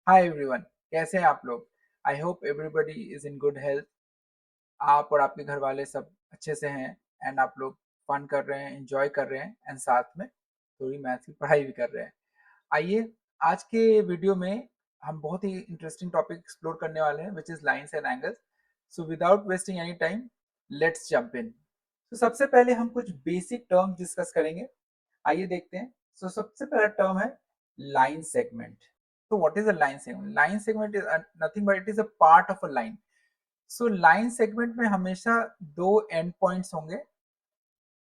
Hi everyone, कैसे हैं आप लोग। I hope everybody is in good health. आप और आपके घर वाले सब अच्छे से हैं एंड आप लोग फन कर रहे हैं, एंजॉय कर रहे हैं एंड साथ में थोड़ी मैथ की पढ़ाई भी कर रहे हैं। आइए, आज के वीडियो में हम बहुत ही इंटरेस्टिंग टॉपिक एक्सप्लोर करने वाले हैं which his lines and angles. So without wasting any time, let's jump in. तो सबसे पहले हम कुछ बेसिक टर्म्स डिस्कस करेंगे। आइए देखते हैं। सबसे पहला टर्म है line segment. So what is a line segment? Line segment is nothing but it is a part of a line. So line segment में हमेशा दो एंड पॉइंट्स होंगे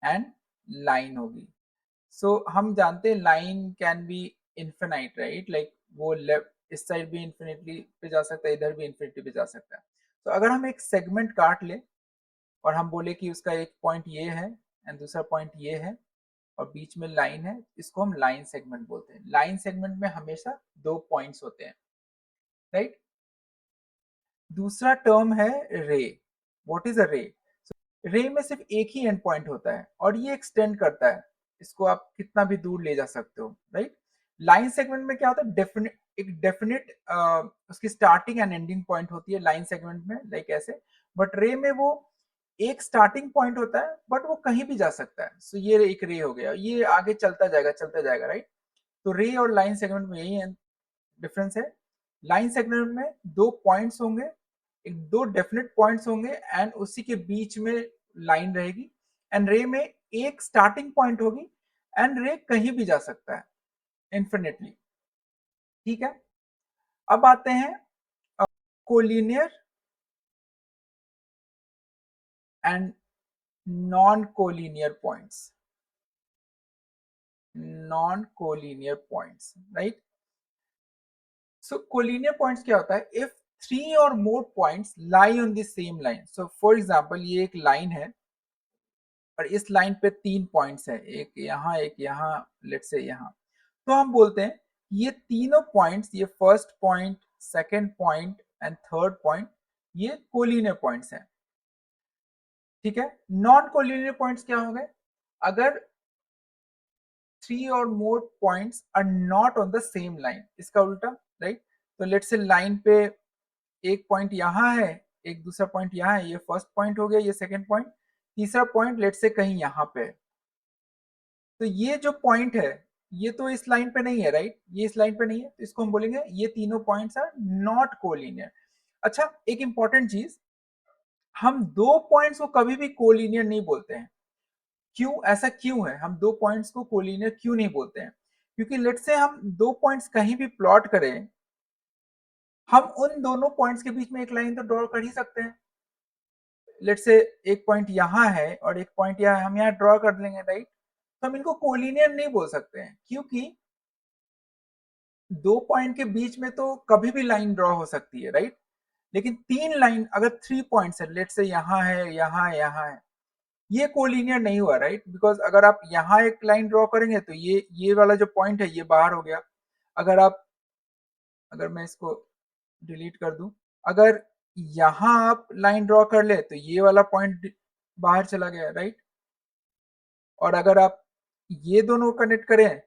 एंड लाइन होगी। हम जानते हैं line can be infinite, right? Like वो left इस साइड भी इन्फिनिटी पे जा सकता है, इधर भी इन्फिनिटी पे जा सकता है। तो अगर हम एक सेगमेंट काट ले और हम बोले कि उसका एक पॉइंट ये है एंड दूसरा पॉइंट ये है और बीच में लाइन है, इसको हम लाइन सेगमेंट बोलते हैं। लाइन सेगमेंट में हमेशा दो पॉइंट्स होते हैं, राइट? दूसरा टर्म है रे। व्हाट इज अ रे? रे में सिर्फ एक ही एंड पॉइंट होता है और ये एक्सटेंड करता है। इसको आप कितना भी दूर ले जा सकते हो, राइट? लाइन सेगमेंट में क्या होता है, डेफिनेट एक डेफिनेट उसकी स्टार्टिंग एंड एंडिंग पॉइंट होती है लाइन सेगमेंट में, लाइक ऐसे। बट रे में वो एक स्टार्टिंग पॉइंट होता है बट वो कहीं भी जा सकता है। ये एक रे हो गया, ये आगे चलता जाएगा, राइट? तो रे और लाइन सेगमेंट में यही डिफरेंस है। लाइन सेगमेंट में दो पॉइंट्स होंगे, एक दो डेफिनेट पॉइंट्स होंगे एंड उसी के बीच में लाइन रहेगी। एंड रे में एक स्टार्टिंग पॉइंट होगी एंड रे कहीं भी जा सकता है इंफिनिटली। ठीक है, अब आते हैं collinear and non collinear points. Non collinear points, right? Collinear points क्या होता है? इफ थ्री और more points lie on the same line. For example, ये एक लाइन है और इस लाइन पे तीन पॉइंट्स है, एक यहाँ, लेट्स से यहाँ। तो हम बोलते हैं ये तीनों पॉइंट्स, ये first point, second point and third point, ये कोलिनियर पॉइंट्स हैं। ठीक है, नॉन कोलिनियर पॉइंट्स क्या हो गए? अगर थ्री और more points are not on the same line, इसका उल्टा, राइट? तो लेट्स से लाइन पे एक पॉइंट यहाँ है, एक दूसरा पॉइंट यहाँ है, ये फर्स्ट पॉइंट हो गया, ये सेकंड पॉइंट, तीसरा पॉइंट लेट्स से कहीं यहाँ पे है। तो ये जो पॉइंट है ये तो इस लाइन पे नहीं है, राइट? ये इस लाइन पे नहीं है, तो इसको हम बोलेंगे ये तीनों पॉइंट्स आर नॉट कोलिनियर। अच्छा, एक इंपॉर्टेंट चीज, हम दो पॉइंट्स को कभी भी कोलिनियर नहीं बोलते हैं। क्यों? ऐसा क्यों है हम दो पॉइंट्स को कोलिनियर क्यों नहीं बोलते हैं? क्योंकि लेट्स से हम दो पॉइंट्स कहीं भी प्लॉट करें, हम उन दोनों पॉइंट्स के बीच में एक लाइन तो ड्रॉ कर ही सकते हैं। लेट्स से एक पॉइंट यहाँ है और एक पॉइंट यहाँ है, हम यहाँ ड्रॉ कर लेंगे, राइट? तो हम इनको कोलिनियर नहीं बोल सकते हैं क्योंकि दो पॉइंट के बीच में तो कभी भी लाइन ड्रॉ हो सकती है, राइट? लेकिन तीन लाइन, अगर थ्री पॉइंट्स है, लेट्स से यहाँ है, यहाँ है, यहाँ है, ये कोलिनियर नहीं हुआ, राइट? बिकॉज अगर आप यहाँ एक लाइन ड्रॉ करेंगे तो ये वाला जो पॉइंट है ये बाहर हो गया। अगर आप, अगर मैं इसको डिलीट कर दूं, अगर यहाँ आप लाइन ड्रॉ कर ले तो ये वाला पॉइंट बाहर चला गया, राइट? और अगर आप ये दोनों कनेक्ट करें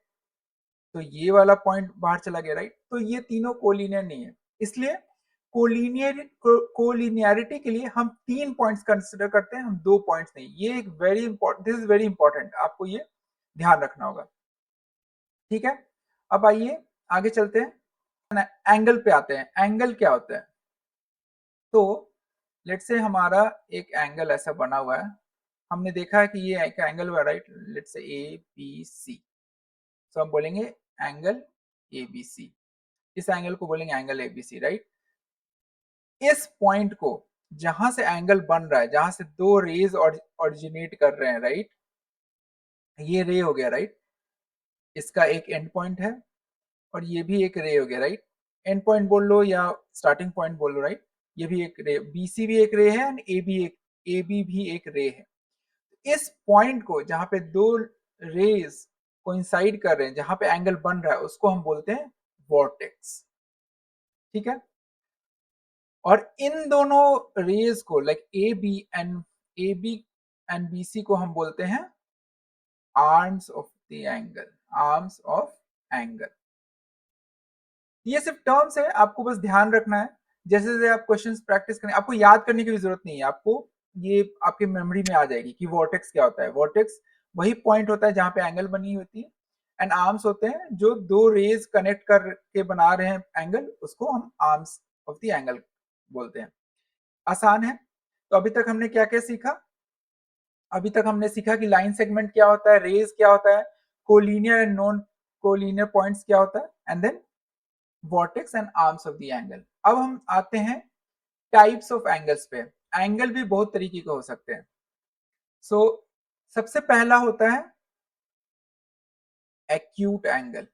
तो ये वाला पॉइंट बाहर चला गया, राइट? तो ये तीनों कोलिनियर नहीं है। इसलिए कोलिनियरिटी के लिए हम तीन पॉइंट्स कंसिडर करते हैं, हम दो पॉइंट्स नहीं। ये एक very important, this is very important, आपको ये ध्यान रखना होगा। ठीक है, अब आइए आगे चलते हैं, एंगल पे आते हैं। एंगल क्या होता है? तो लेट्स से हमारा एक एंगल ऐसा बना हुआ है, हमने देखा है कि ये एक एंगल हुआ, right? Let's say A B सी। तो हम बोलेंगे एंगल ए बी सी, इस एंगल को बोलेंगे एंगल एबीसी, राइट? इस पॉइंट को, जहां से एंगल बन रहा है, जहां से दो रेज ऑरिजिनेट कर रहे हैं, राइट? ये रे हो गया, राइट? इसका एक एंड पॉइंट है और ये भी एक रे हो गया, राइट? एंड पॉइंट बोल लो या स्टार्टिंग पॉइंट बोल लो, राइट? ये भी एक रे, बीसी भी एक रे है एंड ए बी भी एक रे है। इस पॉइंट को जहां पे दो रेज कोइंसाइड कर रहे हैं, जहां पे एंगल बन रहा है, उसको हम बोलते हैं वॉर्टेक्स। ठीक है, और इन दोनों रेज को, like A B and B C को हम बोलते हैं arms of the angle. Arms of angle. ये सिर्फ टर्म्स है, आपको बस ध्यान रखना है। जैसे जैसे आप क्वेश्चंस प्रैक्टिस करें, आपको याद करने की भी जरूरत नहीं है, आपको ये आपके मेमोरी में आ जाएगी कि वॉर्टेक्स क्या होता है। वॉर्टेक्स वही पॉइंट होता है जहां पे एंगल बनी होती है, एंड आर्म्स होते हैं जो दो रेज कनेक्ट करके बना रहे हैं एंगल, उसको हम आर्म्स ऑफ द एंगल बोलते हैं। आसान है। तो अभी तक हमने क्या क्या सीखा? अभी तक हमने सीखा कि लाइन सेगमेंट क्या होता है, रेज क्या होता है, collinear and non collinear points क्या होता है, and then vertex and arms of the angle. अब हम आते हैं टाइप्स ऑफ एंगल्स पे। एंगल भी बहुत तरीके के हो सकते हैं। सो सबसे पहला होता है एक्यूट एंगल।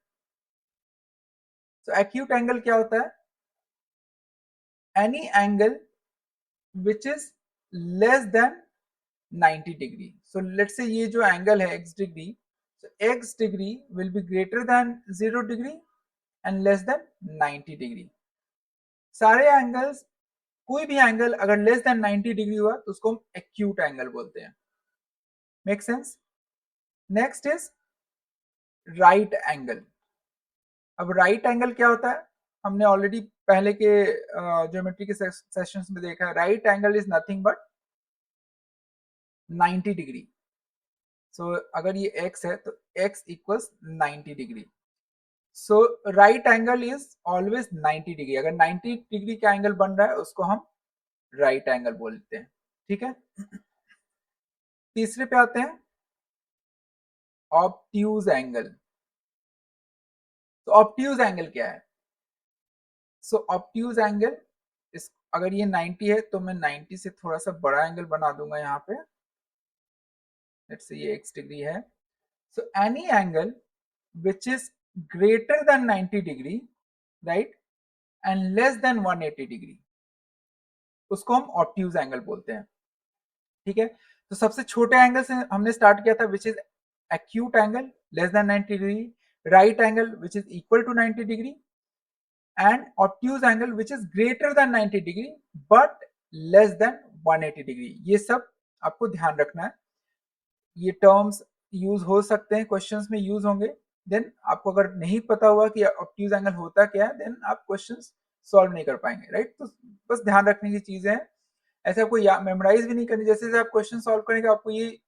सो एक्यूट एंगल क्या होता है? Any angle which is less than 90 degree. So let's say ये जो एंगल है x degree, so x degree will be greater than 0 degree and less than 90 degree. सारे एंगल्स, कोई भी एंगल अगर लेस देन 90 डिग्री हुआ तो उसको हम एक्यूट एंगल बोलते हैं। Make sense? Next is right angle. अब राइट एंगल क्या होता है? हमने ऑलरेडी पहले के ज्योमेट्री के सेशंस में देखा है, right angle is nothing but 90 degree. So अगर ये x है तो x equals 90 degree. So right angle is always 90 degree. अगर 90 डिग्री का एंगल बन रहा है उसको हम राइट एंगल बोलते हैं। ठीक है। तीसरे पे आते हैं ऑब्ट्यूज एंगल। तो ऑब्ट्यूज एंगल क्या है? सो ऑब्ट्यूज एंगल इस, अगर ये 90 है तो मैं 90 से थोड़ा सा बड़ा एंगल बना दूंगा यहाँ पे। लेट्स से ये x डिग्री है। So any angle which is greater than 90 degree, right, and less than 180 degree, उसको हम ऑब्ट्यूज एंगल बोलते हैं। ठीक है। तो सबसे छोटे एंगल से हमने स्टार्ट किया था, which is acute angle less than 90 degree, right angle which is equal to 90 degree, and obtuse angle which is greater than 90 degree but less than 180 degree. ये सब आपको ध्यान रखना है। ये टर्म्स यूज हो सकते हैं, क्वेश्चंस में यूज होंगे। देन आपको अगर नहीं पता हुआ कि ऑब्ट्यूज एंगल होता क्या है, देन आप क्वेश्चंस सॉल्व नहीं कर पाएंगे, राइट। तो बस ध्यान रखने की चीजें हैं। ऐसे आपको मेमोराइज भी नहीं करनी, जैसे जैसे आप क्वेश्चन सॉल्व करेंगे आपको ये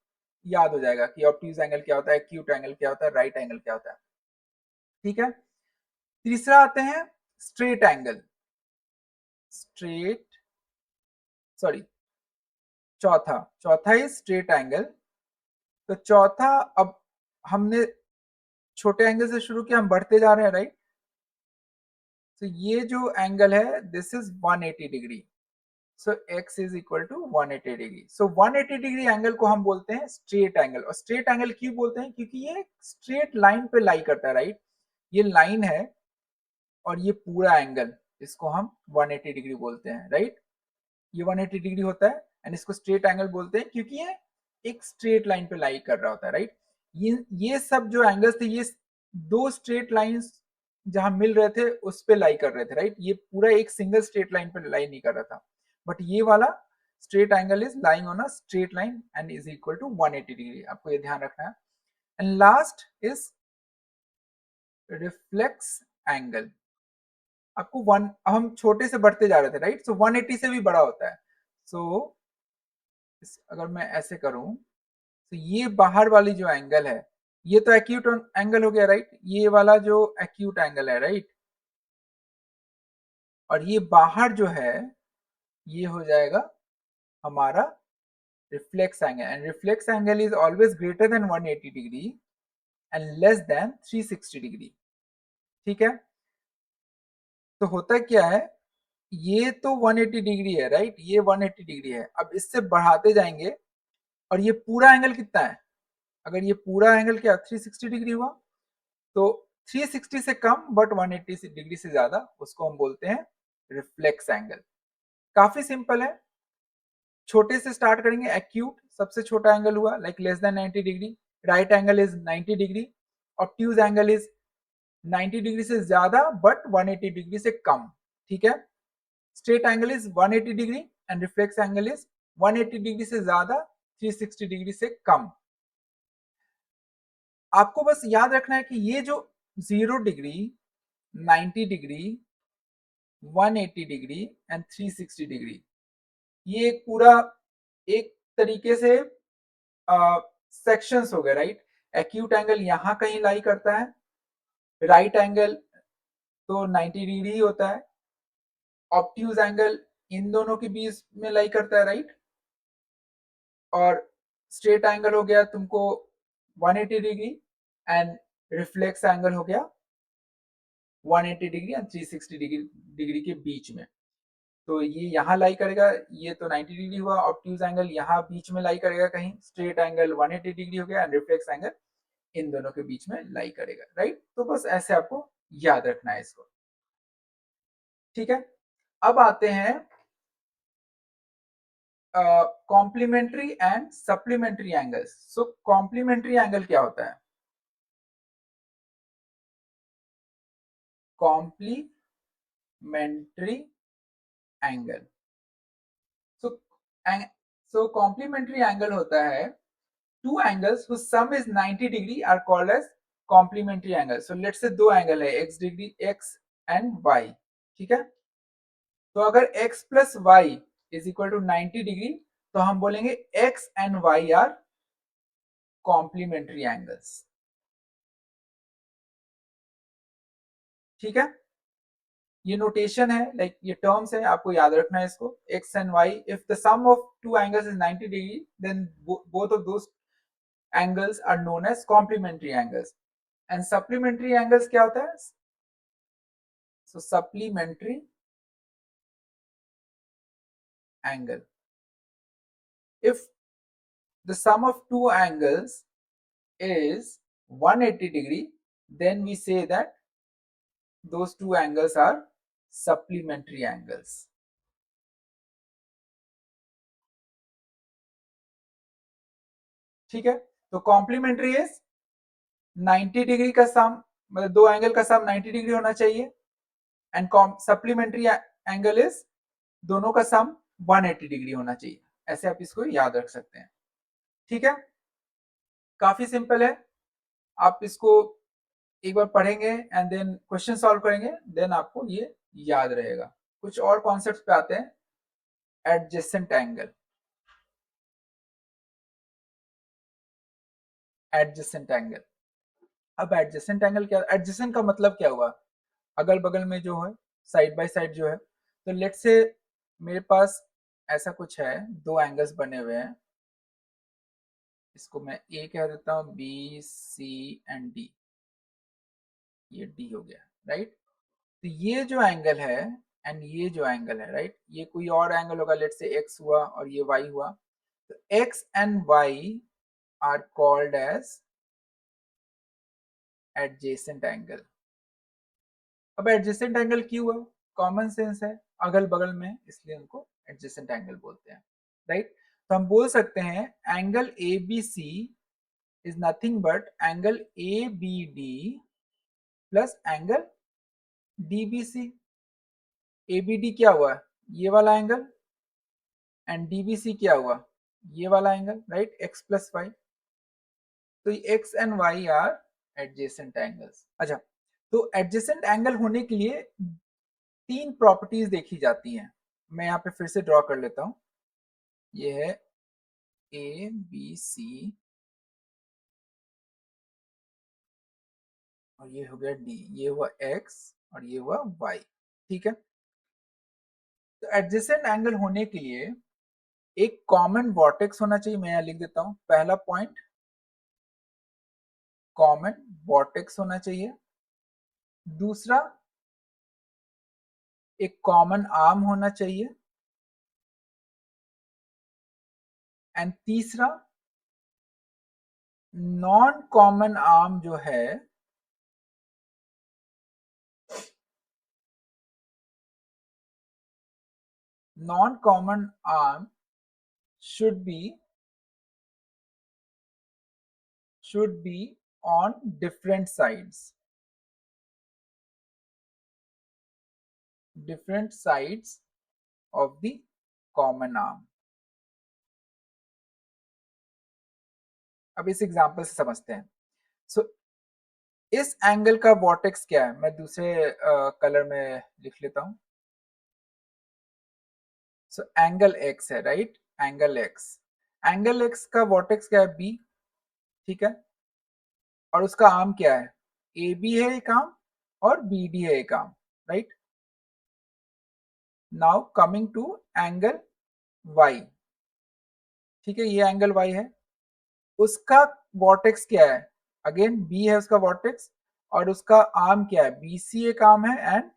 याद हो जाएगा कि ऑब्ट्यूज एंगल क्या होता है, एक्यूट एंगल क्या होता है, राइट एंगल क्या होता है। ठीक है। तीसरा आते हैं स्ट्रेट एंगल। स्ट्रेट, सॉरी, चौथा चौथा इज स्ट्रेट एंगल। तो चौथा, अब हमने छोटे एंगल से शुरू किया, हम बढ़ते जा रहे हैं, राइट। तो ये जो एंगल है this is 180 degree. So x is equal to 180 degree. So 180 degree angle को हम बोलते हैं स्ट्रेट एंगल। और स्ट्रेट एंगल क्यों बोलते हैं? क्योंकि ये स्ट्रेट लाइन पे लाई करता है, राइट। ये लाइन है और ये पूरा एंगल, इसको हम 180 डिग्री बोलते हैं, राइट। ये 180 डिग्री होता है एंड इसको स्ट्रेट एंगल बोलते हैं क्योंकि ये एक स्ट्रेट लाइन पे लाई कर रहा होता है, राइट। ये सब जो एंगल्स थे, ये दो स्ट्रेट लाइंस जहां मिल रहे थे उस पे लाई कर रहे थे, राइट। ये पूरा एक सिंगल स्ट्रेट लाइन पे लाई नहीं कर रहा था, बट ये वाला straight angle is lying on a straight line and is equal to 180 degree. आपको ये ध्यान रखना है। And last is reflex angle. आपको वन, हम छोटे से बढ़ते जा रहे थे, राइट। सो 180 से भी बड़ा होता है। सो अगर मैं ऐसे करूं तो ये बाहर वाली जो एंगल है, ये तो एक्यूट एंगल हो गया, राइट। ये वाला जो एक्यूट एंगल है, राइट, और ये बाहर जो है ये हो जाएगा हमारा reflex angle. And reflex angle is always greater than 180 degree and less than 360 degree. ठीक है। तो होता क्या है, ये तो 180 डिग्री है, राइट, ये 180 डिग्री है। अब इससे बढ़ाते जाएंगे और ये पूरा एंगल कितना है? अगर ये पूरा एंगल क्या 360 डिग्री हुआ, तो 360 से कम बट 180 डिग्री से ज्यादा, उसको हम बोलते हैं रिफ्लेक्स एंगल। काफी सिंपल है। छोटे से स्टार्ट करेंगे, एक्यूट सबसे छोटा एंगल हुआ like less than 90 degree, right angle is 90 degree, obtuse angle is 90 degree से ज्यादा बट 180 डिग्री से कम। ठीक है। Straight angle is 180 degree and reflex angle is 180 degree से ज्यादा, 360 डिग्री से कम। आपको बस याद रखना है कि ये जो 0 degree 90 degree, 180 degree and 360 degree. ये एक पूरा एक तरीके से सेक्शंस हो गए, राइट। एक्यूट एंगल यहाँ कहीं लाई करता है, राइट एंगल तो 90 डिग्री ही होता है, ऑब्ट्यूज एंगल इन दोनों के बीच में लाई करता है, राइट। और स्ट्रेट एंगल हो गया तुमको 180 डिग्री एंड रिफ्लेक्स एंगल हो गया 180 डिग्री एंड 360 डिग्री के बीच में। तो ये यहाँ लाई करेगा, ये तो 90 डिग्री हुआ, ऑब्ट्यूज एंगल यहाँ बीच में लाई करेगा कहीं, स्ट्रेट एंगल 180 डिग्री हो गया एंड रिफ्लेक्स एंगल इन दोनों के बीच में लाई करेगा, राइट। तो बस ऐसे आपको याद रखना है इसको, ठीक है। अब आते हैं complementary and supplementary angles. So complementary angle क्या होता है? Complementary angle, so complementary angle होता है two angles whose sum is 90 degree are called as complementary angles. So let's say दो एंगल है x degree x and y, ठीक है। तो अगर x plus y is equal to 90 degree तो हम बोलेंगे x and y are complementary angles, ठीक है। ये नोटेशन है, लाइक ये टर्म्स है, आपको याद रखना है इसको। x and y, if the sum of two angles is 90 degree then both of those angles are known as complementary angles. And supplementary angles क्या होता है? So supplementary angle, if the sum of two angles is 180 degree then we say that those two angles are supplementary angles, ठीक है। तो complementary is 90 degree का सम, मतलब दो angle का सम 90 डिग्री होना चाहिए, एंड सप्लीमेंट्री एंगल इज दोनों का सम 180 डिग्री होना चाहिए। ऐसे आप इसको याद रख सकते हैं, ठीक है। काफी सिंपल है, आप इसको एक बार पढ़ेंगे एंड देन क्वेश्चन सॉल्व करेंगे, देन आपको ये याद रहेगा। कुछ और कॉन्सेप्ट्स पे आते हैं। Adjacent angle, adjacent angle. अब एडजेसेंट एंगल क्या, एडजेसेंट का मतलब क्या हुआ? अगल बगल में जो है, साइड बाय साइड जो है। तो लेट्स से मेरे पास ऐसा कुछ है, दो एंगल्स बने हुए हैं, इसको मैं ए कह देता हूँ, बी सी एंड डी, ये डी हो गया, राइट। तो ये जो एंगल है एंड ये जो एंगल है, राइट, ये कोई और एंगल होगा, लेट्स से एक्स हुआ और ये वाई हुआ। तो x and Y are called as adjacent angle. अब एडजेसेंट एंगल क्यों हुआ? कॉमन सेंस है, अगल बगल में, इसलिए उनको एडजेसेंट एंगल बोलते हैं, राइट। तो हम बोल सकते हैं angle A B C is nothing but angle A B D plus angle D B C. A B D क्या हुआ? ये वाला angle, and D B C क्या हुआ? ये वाला angle, right, x plus y. तो x and Y are adjacent angles. अच्छा, तो एडजेसेंट एंगल होने के लिए तीन प्रॉपर्टीज देखी जाती हैं। मैं यहाँ पे फिर से ड्रॉ कर लेता हूँ। ये है ए बी सी और ये हो गया डी, ये हुआ एक्स और ये हुआ वाई, ठीक है। तो एडजेसेंट एंगल होने के लिए एक कॉमन वर्टेक्स होना चाहिए। मैं यहाँ लिख देता हूँ, पहला पॉइंट कॉमन वर्टेक्स होना चाहिए। दूसरा, एक कॉमन आर्म होना चाहिए। एंड तीसरा, नॉन कॉमन आर्म जो है non-common arm should be on different sides of the common arm. अब इस एग्जांपल से समझते हैं। सो इस एंगल का वर्टेक्स क्या है, मैं दूसरे कलर में लिख लेता हूं। सो एंगल एक्स है, right, angle x. Angle x का वर्टेक्स क्या है, बी, ठीक है। और उसका आर्म क्या है, ए बी है एक आर्म और बी डी है एक arm, right. Now coming to angle Y, ठीक है, ये एंगल वाई है। उसका वर्टेक्स क्या है, अगेन बी है उसका वर्टेक्स, और उसका आर्म क्या है, बी सी एक आर्म है एंड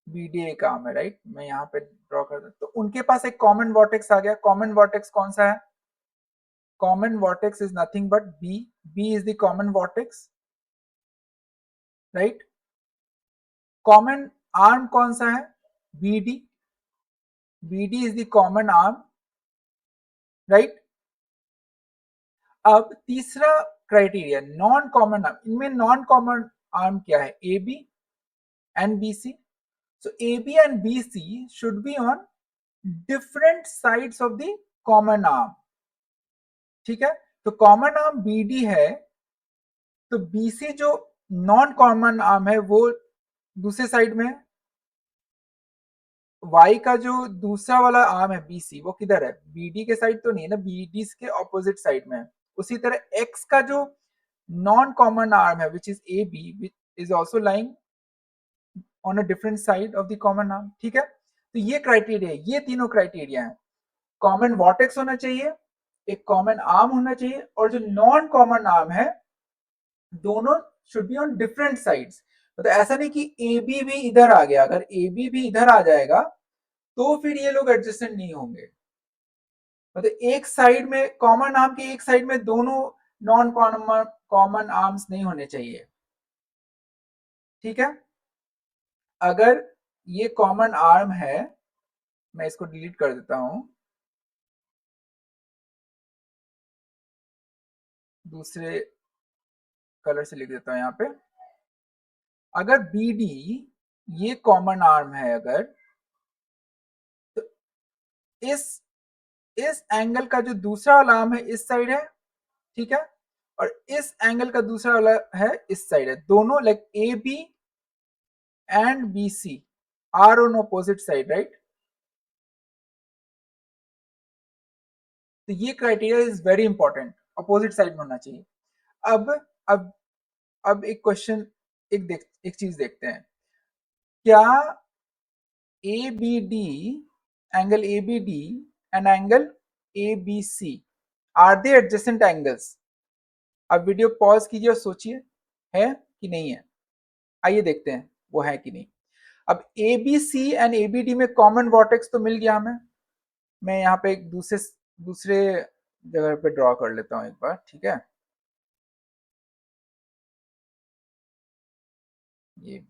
बी डी एक आर्म है, राइट। मैं यहाँ पे ड्रॉ कर दूं तो उनके पास एक कॉमन वर्टेक्स आ गया। कॉमन वर्टेक्स कौन सा है, common vertex is nothing but B, B is the common vertex, right. Common arm कौन सा है, B D, B D is the common arm, right. अब तीसरा क्राइटेरिया नॉन कॉमन आर्म, इनमें नॉन कॉमन आर्म क्या है, A B and B C. So A B and B C should be on different sides of the common arm, ठीक है। तो common arm B D है, तो B C जो non common arm है वो दूसरे साइड में है। वाई का जो दूसरा वाला आर्म है बी सी, वो किधर है, बी डी के साइड तो नहीं है ना, बी डी के ऑपोजिट साइड में है। उसी तरह एक्स का जो नॉन कॉमन आर्म है which is A B is also lying on a different side of the common arm, ठीक है। तो ये क्राइटेरिया, ये तीनों क्राइटेरिया है। कॉमन वर्टेक्स होना चाहिए, एक कॉमन आर्म होना चाहिए, और जो नॉन कॉमन आर्म है दोनों should be on different sides. मतलब ऐसा नहीं कि ए बी भी इधर आ गया, अगर ए बी भी इधर आ जाएगा तो फिर ये लोग एडजस्टेंट नहीं होंगे। मतलब एक साइड में कॉमन आर्म के एक साइड में दोनों नॉन कॉमन कॉमन आर्म्स नहीं होने चाहिए, ठीक है। अगर ये कॉमन आर्म है, मैं इसको डिलीट कर देता हूं, दूसरे कलर से लिख देता हूं यहाँ पे। अगर बी डी ये कॉमन आर्म है अगर, तो इस इस एंगल का जो दूसरा वाला आर्म है इस साइड है, ठीक है। और इस एंगल का दूसरा वाला है इस साइड है, दोनों like A B and B C are on opposite side, right. तो ये criteria is very important, opposite side में होना चाहिए। अब अब अब एक क्वेश्चन, एक चीज देखते हैं, क्या A B D, angle A B D and angle A B C are they adjacent angles. अब वीडियो पॉज कीजिए और सोचिए, है कि नहीं है। आइए देखते हैं वो है कि नहीं। अब A B C and A B D में कॉमन वर्टेक्स तो मिल गया हमें। मैं यहाँ पे एक दूसरे दूसरे जगह पे ड्रॉ कर लेता हूँ एक बार, ठीक है। ये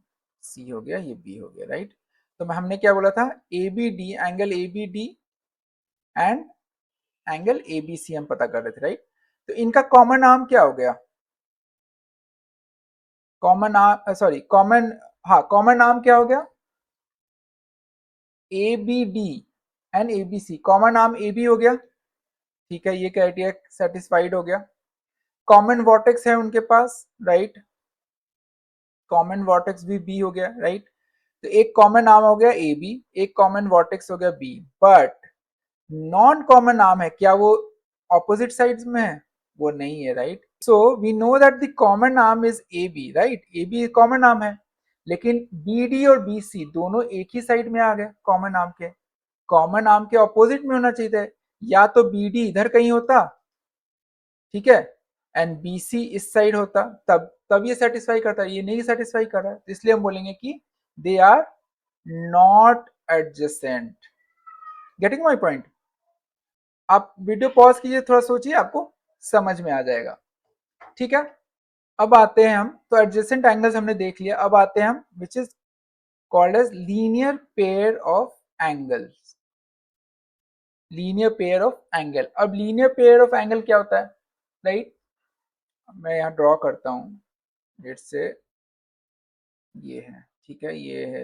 सी हो गया, ये बी हो गया, राइट। तो हमने क्या बोला था, A B D, angle A B D and angle A B C हम पता कर रहे थे, राइट। तो इनका कॉमन आर्म क्या हो गया, कॉमन आर्म, सॉरी कॉमन, हाँ कॉमन आर्म क्या हो गया, A B D and A B C, common arm A B हो गया, ठीक है। ये क्राइटेरिया सेटिस्फाइड हो गया। कॉमन वर्टेक्स है उनके पास, राइट, कॉमन वर्टेक्स भी बी हो गया, राइट। तो एक कॉमन आर्म हो गया ए बी, एक कॉमन वर्टेक्स हो गया B, but non common arm है क्या, वो ऑपोजिट साइड्स में है, वो नहीं है, right. So we know that the common arm is A B, right, A B common arm है, लेकिन बी डी और बी सी दोनों एक ही साइड में आ गए कॉमन आर्म के। कॉमन आर्म के ऑपोजिट में होना चाहिए था, या तो बी डी इधर कहीं होता, ठीक है, एंड बी सी इस साइड होता, तब तब ये सेटिस्फाई करता है, ये नहीं सेटिस्फाई कर रहा है, इसलिए हम बोलेंगे कि they are not adjacent. Getting my point. आप वीडियो पॉज कीजिए, थोड़ा सोचिए, आपको समझ में आ जाएगा, ठीक है। अब आते हैं हम, तो एडजेसेंट एंगल्स हमने देख लिया, अब आते हैं हम which is called as linear pair of angles. Linear pair of angle, अब लीनियर पेयर ऑफ एंगल क्या होता है, राइट। मैं यहाँ ड्रॉ करता हूँ, लेट से ये है, ठीक है, ये है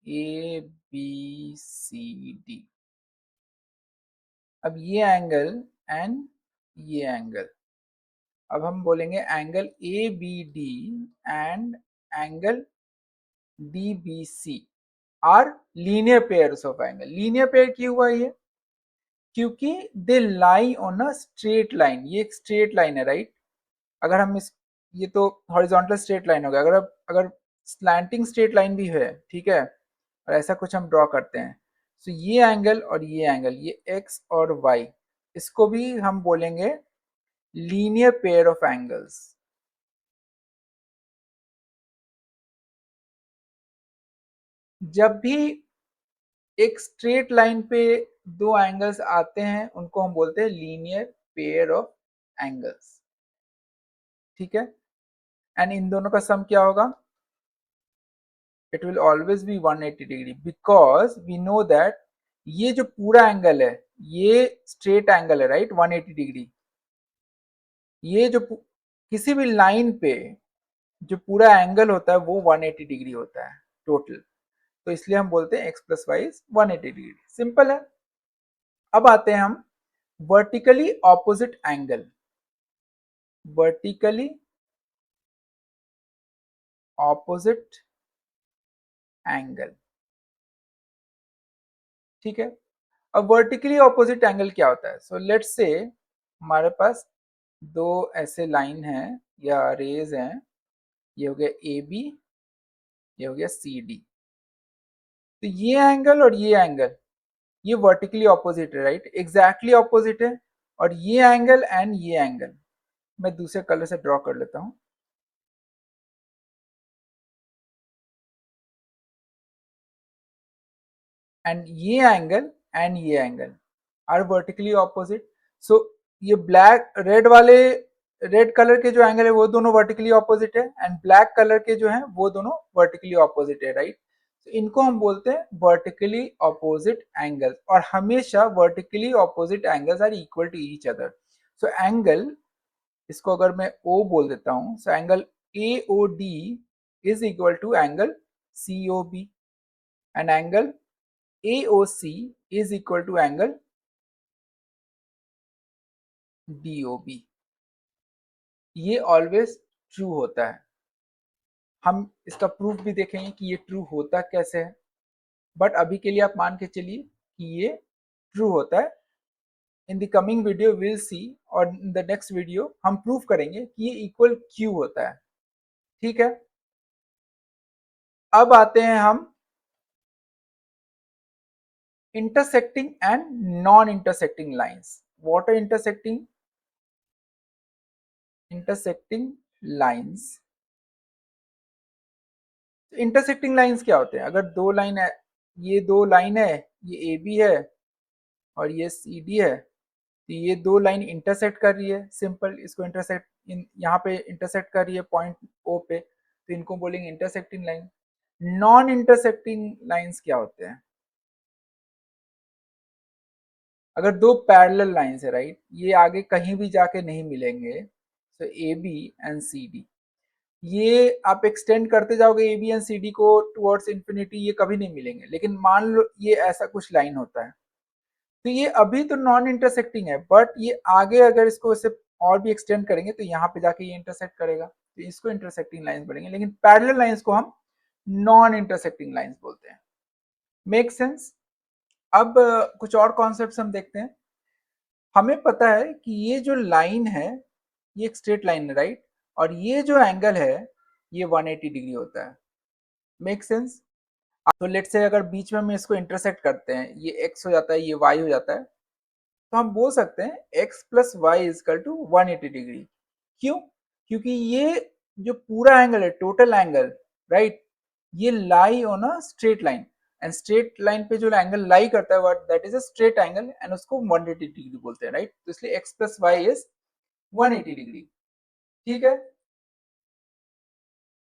ए बी सी डी। अब ये एंगल एंड ये एंगल, अब हम बोलेंगे angle A B D and angle D B C are linear pairs of angle. Linear pair क्यों हुआ ये? क्योंकि they lie on a straight line. ये एक स्ट्रेट लाइन है, राइट? अगर हम इस, ये तो हॉरिजॉन्टल स्ट्रेट लाइन हो गया। अगर स्लैंटिंग स्ट्रेट लाइन भी है, ठीक है, और ऐसा कुछ हम ड्रॉ करते हैं, तो ये एंगल और ये एंगल, ये एक्स और वाई, इसको भी हम बोलेंगे लीनियर पेयर ऑफ एंगल्स। जब भी एक स्ट्रेट लाइन पे दो एंगल्स आते हैं, उनको हम बोलते हैं लीनियर पेयर ऑफ एंगल्स, ठीक है। एंड इन दोनों का सम क्या होगा? It will always be 180 degree, because we know that ये जो पूरा एंगल है, ये स्ट्रेट एंगल है, राइट, 180 डिग्री। ये जो किसी भी लाइन पे जो पूरा एंगल होता है वो 180 डिग्री होता है टोटल। तो इसलिए हम बोलते हैं X plus Y is 180 degree. Simple है। अब आते हैं हम vertically opposite angle. Vertically opposite angle, ठीक है। अब वर्टिकली ऑपोजिट एंगल क्या होता है? सो लेट्स से हमारे पास दो ऐसे लाइन हैं या रेज हैं, ये हो गया ए बी, ये हो गया सी डी। तो ये एंगल और ये एंगल, ये वर्टिकली ऑपोजिट है, राइट, एग्जैक्टली ऑपोजिट है। और ये एंगल एंड ये एंगल मैं दूसरे कलर से ड्रॉ कर लेता हूं। एंड ये एंगल आर वर्टिकली ऑपोजिट। सो ये ब्लैक रेड वाले, रेड कलर के जो एंगल है वो दोनों वर्टिकली ऑपोजिट है, एंड ब्लैक कलर के जो है वो दोनों वर्टिकली ऑपोजिट है, राइट। तो इनको हम बोलते हैं वर्टिकली ऑपोजिट एंगल्स, और हमेशा vertically opposite angles are equal to each other. So angle, इसको अगर मैं O बोल देता हूं, so angle AOD is equal to angle COB, and angle AOC is equal to angle DOB। ये ऑलवेज ट्रू होता है। हम इसका प्रूफ भी देखेंगे कि ये ट्रू होता कैसे है, बट अभी के लिए आप मान के चलिए कि ये ट्रू होता है। In the coming video will see, और इन द नेक्स्ट वीडियो हम प्रूफ करेंगे कि ये इक्वल क्यों होता है, ठीक है। अब आते हैं हम intersecting and non-intersecting lines. What are intersecting lines? Intersecting lines क्या होते हैं? अगर दो लाइन है, ये दो लाइन है, ये ए बी है और ये सी डी है, तो ये दो लाइन इंटरसेक्ट कर रही है, सिंपल, इसको इंटरसेक्ट, यहाँ पे इंटरसेक्ट कर रही है पॉइंट ओ पे, तो इनको बोलेंगे intersecting line. Non intersecting lines क्या होते हैं? अगर दो पैरेलल लाइंस है, राइट, ये आगे कहीं भी जाके नहीं मिलेंगे, तो A B and C D, ये आप एक्सटेंड करते जाओगे A B and C D को टुवर्ड्स इंफिनिटी, ये कभी नहीं मिलेंगे। लेकिन मान लो ये ऐसा कुछ लाइन होता है, तो ये अभी तो नॉन इंटरसेक्टिंग है, बट ये आगे अगर इसको इसे और भी एक्सटेंड करेंगे तो यहाँ पे जाके ये इंटरसेक्ट करेगा, तो इसको इंटरसेक्टिंग लाइंस बोलेंगे। लेकिन पैरेलल लाइंस को हम नॉन इंटरसेक्टिंग लाइंस बोलते हैं। Make sense? अब कुछ और कॉन्सेप्ट्स हम देखते हैं। हमें पता है कि ये जो लाइन है, ये एक स्ट्रेट लाइन है, राइट, और ये जो एंगल है ये 180 डिग्री होता है। Make sense? तो लेट्स से अगर बीच में हम इसको इंटरसेक्ट करते हैं, ये x हो जाता है, ये y हो जाता है, तो हम बोल सकते हैं x plus Y is equal to 180 degree. क्यों? क्योंकि ये जो पूरा एंगल है, टोटल एंगल, राइट, ये lie on a straight line, and straight line पे जो एंगल लाई करता है what that is a straight angle, and उसको 180 डिग्री बोलते हैं, राइट। तो इसलिए x plus Y is 180 degree, ठीक है।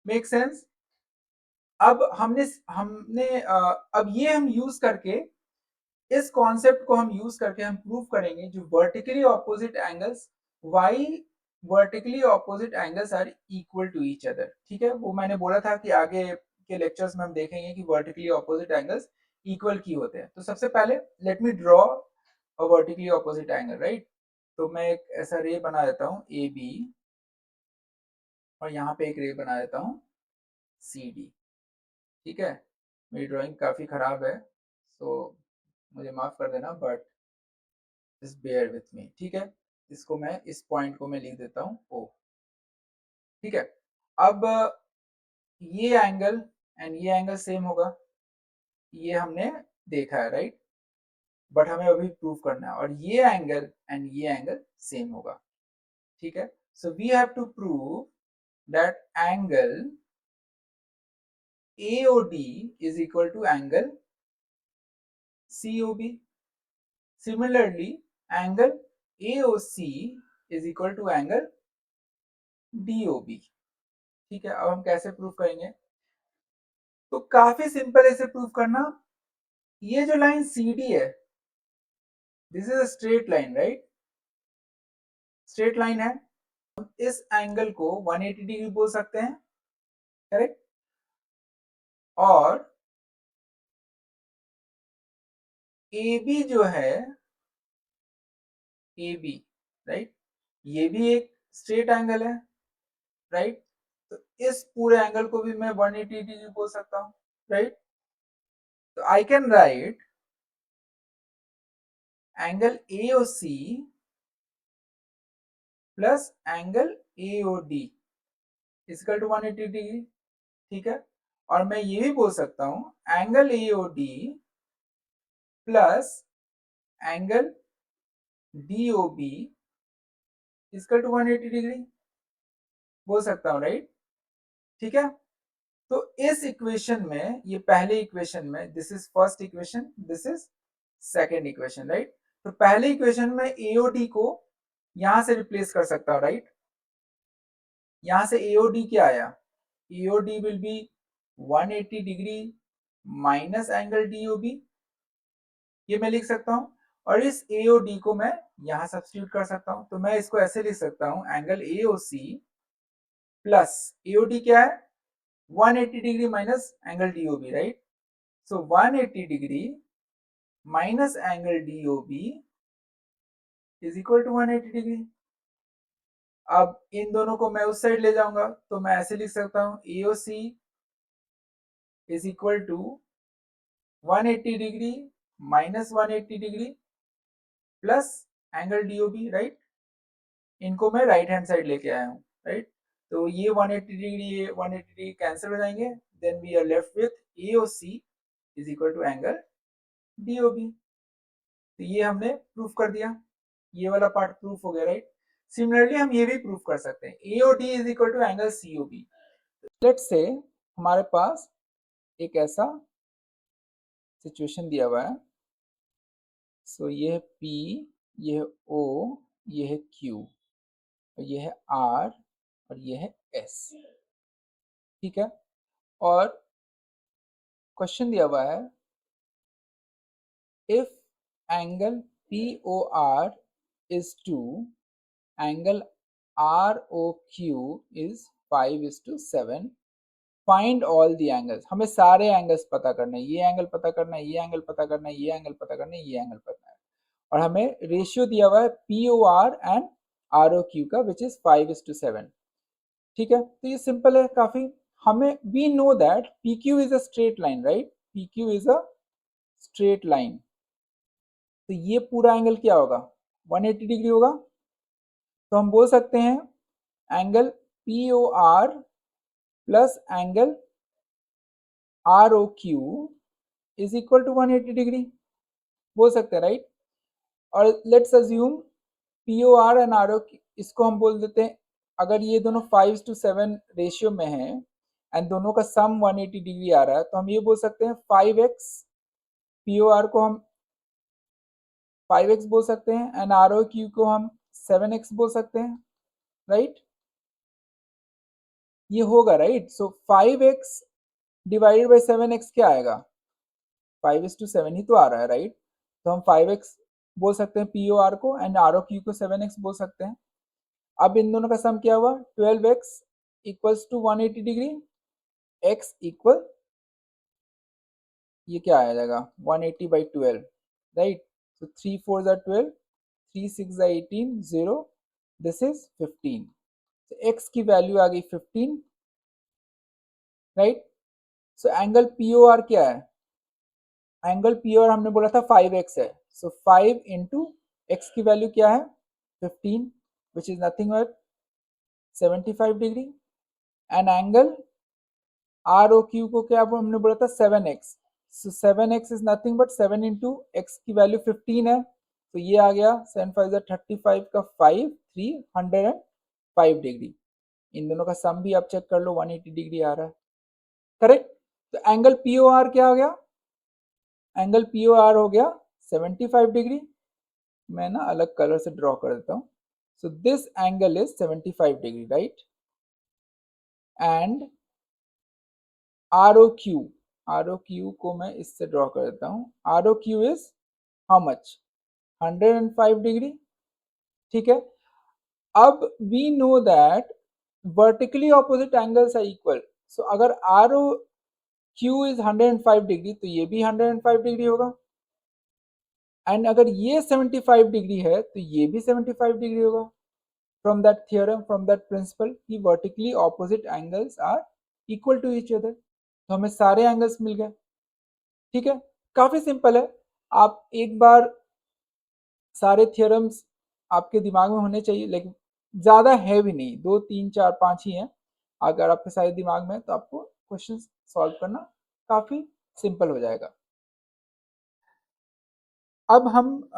Make sense? अब हमने हमने अब ये हम यूज करके, इस कॉन्सेप्ट को हम यूज करके हम प्रूव करेंगे जो vertically opposite angles, why vertically opposite angles are equal to each other, ठीक है। वो मैंने बोला था कि आगे के लेक्चर्स में हम देखेंगे कि वर्टिकली ऑपोजिट एंगल्स इक्वल क्यों होते हैं। तो सबसे पहले let me draw a vertically opposite angle, right. तो मैं एक ऐसा रे बना देता हूँ ए बी, और यहाँ पे एक रे बना देता हूँ सी डी। ठीक है, मेरी ड्राइंग काफ़ी ख़राब है, सो मुझे माफ़ कर देना, but just bear with me. ठीक है, इसको मैं, इस पॉइंट को मैं लिख देता हूँ ओ। ठीक है, अब ये एंगल एंड ये एंगल सेम होगा, ये हमने देखा है, राइट? बट हमें अभी प्रूव करना है, और ये एंगल एंड ये एंगल सेम होगा। ठीक है, so we have to prove that angle AOD is equal to angle COB. Similarly, angle AOC is equal to angle DOB. ठीक है, अब हम कैसे प्रूव करेंगे? तो काफी सिंपल है इसे प्रूव करना। ये जो लाइन CD है, this is a straight line, right? Straight line है, इस एंगल को 180 डिग्री बोल सकते हैं, करेक्ट? और AB जो है, AB, राइट, ये भी एक स्ट्रेट एंगल है, राइट? तो इस पूरे एंगल को भी मैं 180 डिग्री बोल सकता हूँ, राइट? तो I can write angle AOC plus angle AOD equal to 180 degree. ठीक है, और मैं ये भी बोल सकता हूँ angle AOD plus angle DOB equal to 180 degree बोल सकता हूँ, राइट? ठीक है, तो इस इक्वेशन में, ये पहले इक्वेशन में, this is first equation, this is second equation, right? तो पहले इक्वेशन में AOD को यहां से रिप्लेस कर सकता हूं, राइट? यहां से AOD क्या आया? AOD will be 180 degree minus angle DOB, ये मैं लिख सकता हूं। और इस AOD को मैं यहां सब्स्टिट्यूट कर सकता हूं, तो मैं इसको ऐसे लिख सकता हूं एंगल AOC प्लस AOD क्या है? 180 degree minus angle DOB, right? So 180 degree minus angle DOB is equal to 180 degree. अब इन दोनों को मैं उस साइड ले जाऊंगा, तो मैं ऐसे लिख सकता हूं AOC is equal to 180 degree minus 180 degree plus angle DOB, right? इनको मैं राइट हैंड साइड लेके आया हूं, राइट? तो ये 180 डिग्री, ये 180 डिग्री कैंसिल हो जाएंगे, then we are left with AOC is equal to angle DOB। तो ये हमने प्रूफ कर दिया, ये वाला पार्ट प्रूफ हो गया, राइट? सिमिलरली हम ये भी प्रूफ कर सकते हैं AOD is equal to angle COB। Let's say हमारे पास एक ऐसा सिचुएशन दिया हुआ है, सो ये है P, ये है O, ये है Q, ये है R और ये है S। ठीक है, और क्वेश्चन दिया हुआ है if angle POR is 2, angle ROQ is 5:7, find all the angles. हमें सारे एंगल्स पता करना है, ये एंगल पता करना है, ये एंगल पता करना है, ये एंगल पता करना है, ये एंगल पता है, और हमें रेशियो दिया हुआ है POR एंड ROQ का, विच इज 5:7। ठीक है, तो ये सिंपल है काफी। हमें we know that PQ is a straight line, right? PQ is a straight line, तो ये पूरा एंगल क्या होगा? 180 डिग्री होगा। तो हम बोल सकते हैं angle POR plus angle ROQ is equal to 180 degree बोल सकते हैं, राइट? और let's assume POR and ROQ, इसको हम बोल देते हैं, अगर ये दोनों 5:7 रेशियो में है एंड दोनों का सम 180 डिग्री आ रहा है, तो हम ये बोल सकते हैं 5x, POR को हम 5x बोल सकते हैं एंड ROQ को हम 7x बोल सकते हैं, राइट? ये होगा, right? So 5x divided by 7x क्या आएगा? 5:7 ही तो आ रहा है, राइट? तो हम 5x बोल सकते हैं POR को एंड ROQ को 7x बोल सकते हैं। अब इन दोनों का सम क्या हुआ? 12x equals to 180 degree, x equal, ये क्या आ जाएगा? 180 by 12, right? so 3 4 are 12, 3 6 are 18, 0, this is 15, तो x की वैल्यू आ गई 15, राइट। सो एंगल POR क्या है? एंगल POR हमने बोला था 5x है, सो 5 इंटू एक्स की वैल्यू क्या है 15, विच is nothing but 75 degree. And angle ROQ को क्या हमने बोला था 7x, so 7x is nothing but 7 into x की वैल्यू 15 है, तो ये आ गया 7 5 35 का 5 305 डिग्री। इन दोनों का सम भी आप चेक कर लो, 180 डिग्री आ रहा है, करेक्ट। तो एंगल POR क्या हो गया? एंगल POR हो गया 75 डिग्री। मैं ना अलग कलर से ड्रॉ कर देता हूँ। So this angle is 75 degree, right. And ROQ को मैं इससे ड्रॉ कर देता हूँ। ROQ is how much? 105 degree, ठीक है। अब we know that vertically opposite angles are equal, so अगर ROQ इज 105 डिग्री तो ये भी 105 डिग्री होगा, एंड अगर ये 75 डिग्री है तो ये भी 75 डिग्री होगा। From that theorem, from that principle कि vertically opposite angles are equal to each other, तो हमें सारे एंगल्स मिल गए, ठीक है। काफी सिंपल है। आप एक बार सारे थियोरम्स आपके दिमाग में होने चाहिए, लेकिन ज्यादा है भी नहीं, 2 3 4 5 ही हैं। अगर आपके सारे दिमाग में है तो आपको क्वेश्चन सॉल्व करना काफी सिंपल हो जाएगा। अब हम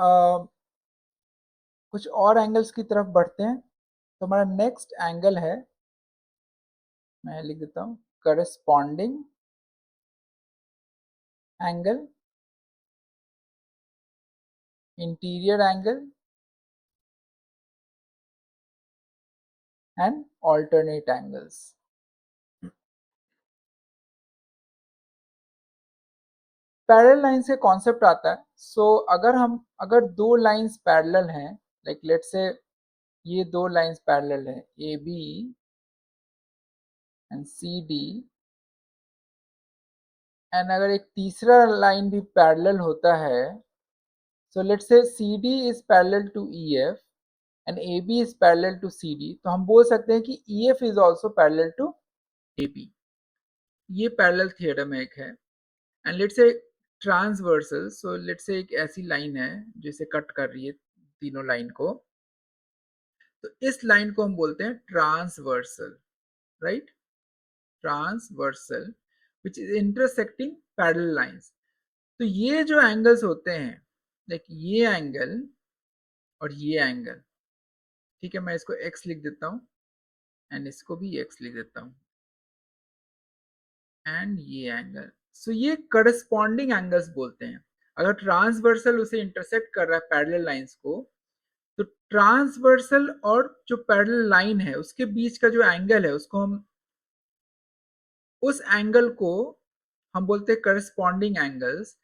कुछ और एंगल्स की तरफ बढ़ते हैं। तो हमारा नेक्स्ट एंगल है, मैं लिख देता हूँ, corresponding angle, interior angle and alternate angles. Parallel line से कॉन्सेप्ट आता है। अगर दो लाइंस पैरेलल हैं, लाइक लेट्स से ये दो लाइंस पैरेलल है, AB एंड CD, एंड अगर एक तीसरा लाइन भी पैरेलल होता है, so let's say CD is parallel to EF and AB is parallel to CD, तो हम बोल सकते हैं कि EF is also parallel to AB। ये पैरेलल थ्योरम एक है। And let's say transversal, so let's से एक ऐसी लाइन है जिसे कट कर रही है तीनों लाइन को, तो इस लाइन को हम बोलते हैं transversal, right. Transversal which is intersecting parallel lines. तो ये जो एंगल्स होते हैं, लाइक ये एंगल और ये एंगल, ठीक है, मैं इसको x लिख देता हूँ एंड इसको भी x लिख देता हूँ, एंड ये एंगल, सो ये करस्पॉन्डिंग एंगल्स बोलते हैं। अगर ट्रांसवर्सल उसे इंटरसेक्ट कर रहा है पैरेलल लाइंस को, तो ट्रांसवर्सल और जो पैरेलल लाइन है उसके बीच का जो एंगल है उसको हम, उस एंगल को हम बोलते हैं करस्पॉन्डिंग एंगल्स।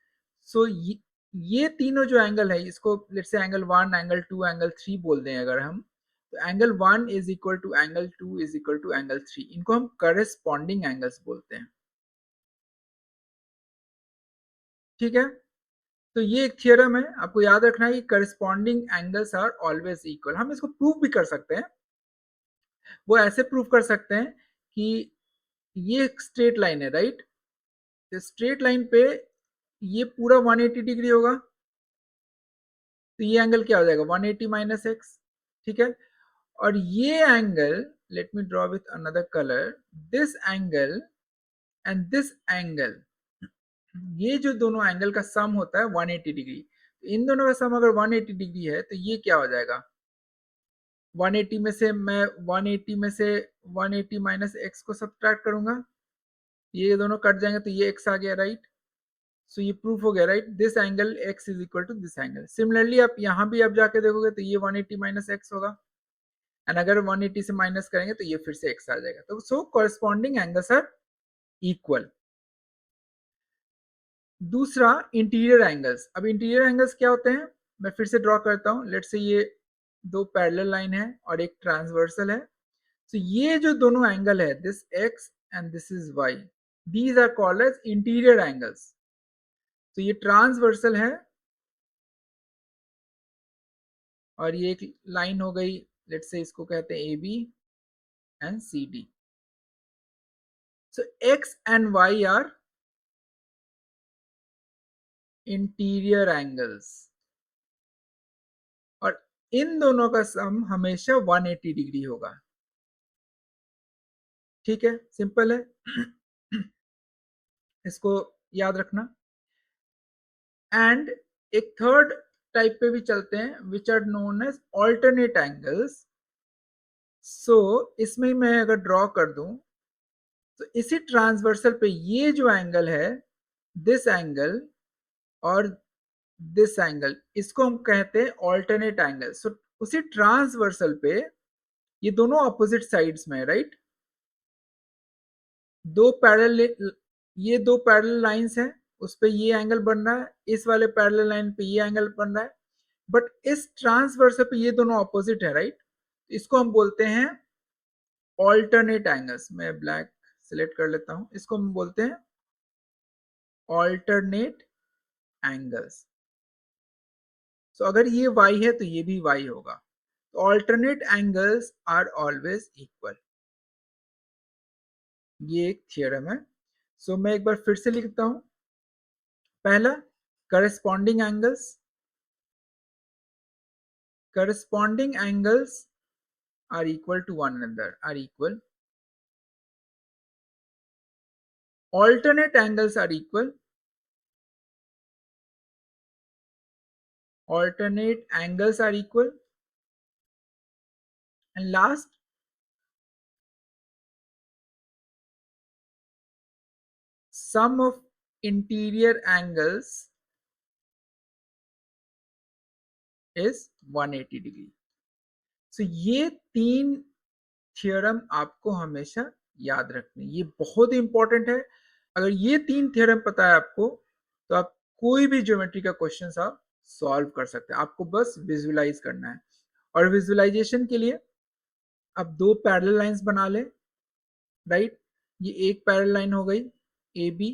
सो ये तीनों जो एंगल है, इसको let's say angle 1, angle 2, angle 3 बोल दें अगर हम, तो angle 1 is equal to angle 2 is equal to angle 3, इनको हम करस्पॉन्डिंग एंगल्स बोलते हैं, ठीक है। तो ये एक थियरम है, आपको याद रखना है कि corresponding angles are always equal. हम इसको प्रूव भी कर सकते हैं। वो ऐसे प्रूव कर सकते हैं कि ये एक स्ट्रेट लाइन है, राइट। स्ट्रेट लाइन पे ये पूरा 180 डिग्री होगा, तो ये एंगल क्या हो जाएगा 180 माइनस एक्स, ठीक है। और ये angle, let me draw with another colour, this angle and this angle, ये जो दोनों एंगल का सम होता है 180 डिग्री। इन दोनों का सम अगर 180 डिग्री है तो ये क्या हो जाएगा, 180 में से मैं 180 में से 180 माइनस एक्स को सब्ट्रैक्ट करूंगा, ये दोनों कट जाएंगे तो ये एक्स आ गया, राइट। सो ये प्रूफ हो गया, right. This angle X is equal to this angle. Similarly आप यहाँ भी आप जाके देखोगे तो ये 180 माइनस एक्स होगा, एंड अगर 180 से माइनस करेंगे तो ये फिर से एक्स आ जाएगा। तो सो कॉरेस्पॉन्डिंग एंगल्स आर इक्वल। दूसरा इंटीरियर एंगल्स। अब इंटीरियर एंगल्स क्या होते हैं, मैं फिर से ड्रॉ करता हूँ। लेट्स से ये दो पैरेलल लाइन है और एक ट्रांसवर्सल है। तो ये जो दोनों एंगल है, this X and this is Y, these are called as interior angles. तो ये ट्रांसवर्सल है और ये एक लाइन हो गई, लेट्स से इसको कहते हैं A B, and CD. So X and Y are interior angles और इन दोनों का सम हमेशा 180 डिग्री होगा। ठीक है, सिंपल है। इसको याद रखना। एंड एक थर्ड टाइप पे भी चलते हैं which are known as alternate angles. So इसमें मैं अगर ड्रॉ कर दूं तो इसी ट्रांसवर्सल पे ये जो एंगल है, दिस एंगल और दिस एंगल, इसको हम कहते हैं ऑल्टरनेट एंगल। सो उसी ट्रांसवर्सल पे ये दोनों ऑपोजिट साइड्स में, राइट, दो पैरेलल, ये दो पैरेलल लाइंस हैं, उस पे ये एंगल बन रहा है, इस वाले पैरेलल लाइन पे ये एंगल बन रहा है, बट इस ट्रांसवर्सल पे ये दोनों ऑपोजिट है, राइट। इसको हम बोलते हैं ऑल्टरनेट एंगल्स। मैं ब्लैक सिलेक्ट कर लेता हूं, इसको हम बोलते हैं ऑल्टरनेट एंगल्स। सो अगर ये y है तो ये भी y होगा। तो alternate angles are always equal, ये एक थियरम है। सो मैं एक बार फिर से लिखता हूं। पहला, corresponding angles, corresponding angles are equal to one another, are equal. Alternate angles are equal. Alternate angles are equal. And last, sum of interior angles is 180 degree. So ये तीन थ्योरम आपको हमेशा याद रखनी, ये बहुत ही इंपॉर्टेंट है। अगर ये तीन थ्योरम पता है आपको तो आप कोई भी ज्योमेट्री का क्वेश्चन आप सॉल्व कर सकते हैं। आपको बस विजुअलाइज करना है, और विजुअलाइजेशन के लिए आप दो पैरेलल लाइंस बना ले, राइट। ये एक पैरेलल लाइन हो गई A B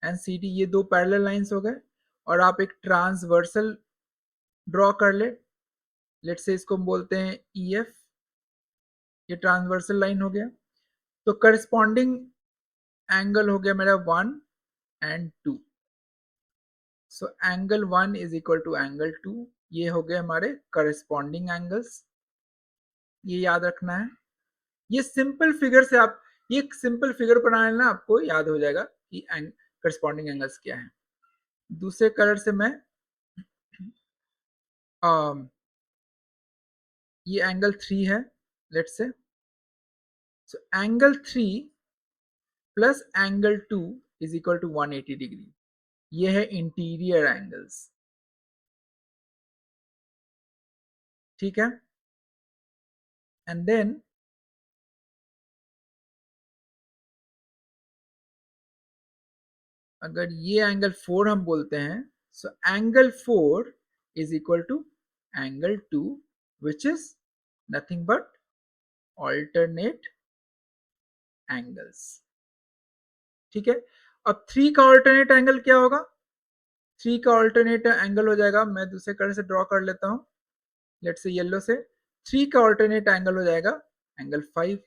and C D, ये दो पैरेलल लाइंस हो गए, और आप एक ट्रांसवर्सल ड्रॉ कर ले। लेट्स से इसको हम बोलते हैं ई एफ, ये ट्रांसवर्सल लाइन हो गया। तो करस्पॉन्डिंग एंगल हो गया मेरा 1 and 2। So angle 1 is equal to angle 2, ये हो गए हमारे करस्पॉन्डिंग एंगल्स, ये याद रखना है। ये सिंपल फिगर से आप, ये सिंपल फिगर बना लेना, आपको याद हो जाएगा कि करस्पॉन्डिंग एंगल्स क्या है। दूसरे कलर से मैं ये एंगल 3 है, let's say. So angle 3 plus angle 2 is equal to 180 degree, ये है इंटीरियर एंगल्स। ठीक है, एंड देन अगर ये एंगल 4 हम बोलते हैं, so angle 4 is equal to angle 2 which is nothing but alternate angles. ठीक है, अब 3 का ऑल्टरनेट एंगल क्या होगा? 3 का ऑल्टरनेट एंगल हो जाएगा, मैं दूसरे कलर से ड्रॉ कर लेता हूं, लेट्स से येलो से। 3 का ऑल्टरनेट एंगल हो जाएगा angle 5।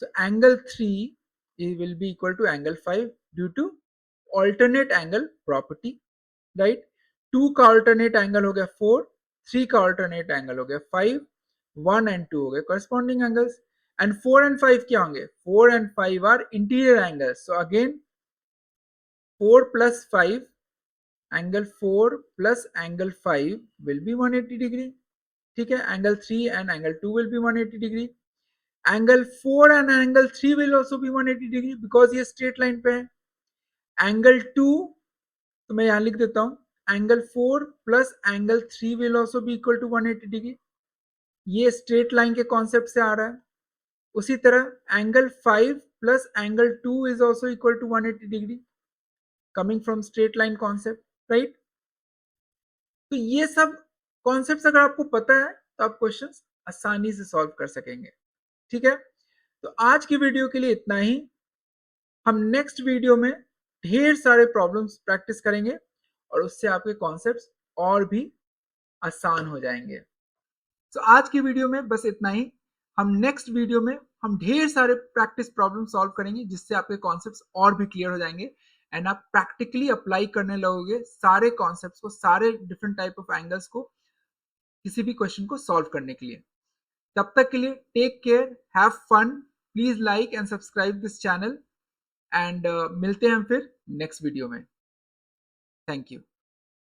So angle 3 will be equal to angle 5 due to alternate angle property, right. 2 का ऑल्टरनेट एंगल हो गया 4, 3 का ऑल्टरनेट एंगल हो गया 5, 1 and 2 हो गए करस्पॉन्डिंग एंगल्स, एंड 4 and 5 क्या होंगे? 4 and 5 are interior angles. So again 4 plus 5, angle 4 plus angle 5 will be 180 degree. ठीक है, angle 3 and angle 2 will be 180 degree. Angle 4 and angle 3 will also be 180 degree because ये straight line पे है। Angle 2 तो मैं यहां लिख देता हूं, angle 4 plus angle 3 will also be equal to 180 degree, ये स्ट्रेट लाइन के कॉन्सेप्ट से आ रहा है। उसी तरह angle 5 plus angle 2 is also equal to 180 degree, coming from straight line concept, right. तो ये सब कॉन्सेप्ट्स अगर आपको पता है तो आप क्वेश्चंस आसानी से सॉल्व कर सकेंगे। ठीक है, तो आज की वीडियो के लिए इतना ही। हम नेक्स्ट वीडियो में ढेर सारे प्रॉब्लम्स प्रैक्टिस करेंगे और उससे आपके कॉन्सेप्ट्स और भी आसान हो जाएंगे। तो आज की वीडियो में बस इतना ही। हम नेक्स्ट वीडियो में हम ढेर सारे प्रैक्टिस प्रॉब्लम सॉल्व करेंगे जिससे आपके कॉन्सेप्ट्स और भी क्लियर हो जाएंगे एंड आप प्रैक्टिकली अप्लाई करने लगोगे सारे कॉन्सेप्ट्स को, सारे डिफरेंट टाइप ऑफ एंगल्स को किसी भी क्वेश्चन को सॉल्व करने के लिए। तब तक के लिए take care, have fun, please like and subscribe this channel and मिलते हैं हम फिर नेक्स्ट वीडियो में। Thank you.